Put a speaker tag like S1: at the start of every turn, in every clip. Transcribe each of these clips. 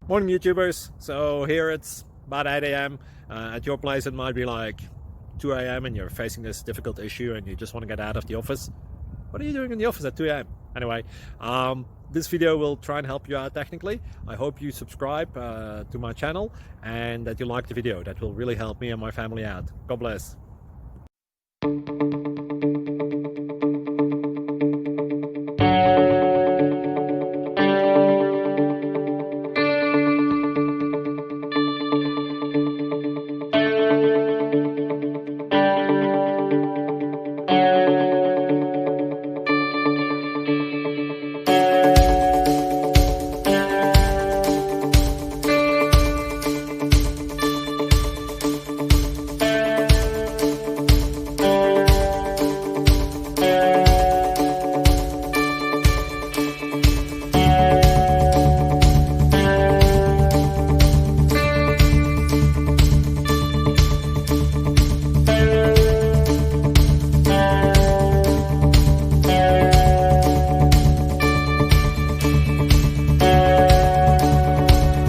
S1: Morning YouTubers. So here it's about 8 a.m. At your place it might be like 2 a.m. and you're facing this difficult issue and you just want to get out of the office. What are you doing in the office at 2 a.m.? Anyway, this video will try and help you out technically. I hope you subscribe to my channel and that you like the video. That will really help me and my family out. God bless.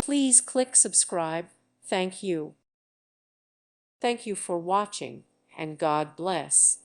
S2: Please click subscribe. Thank you. Thank you for watching, and God bless.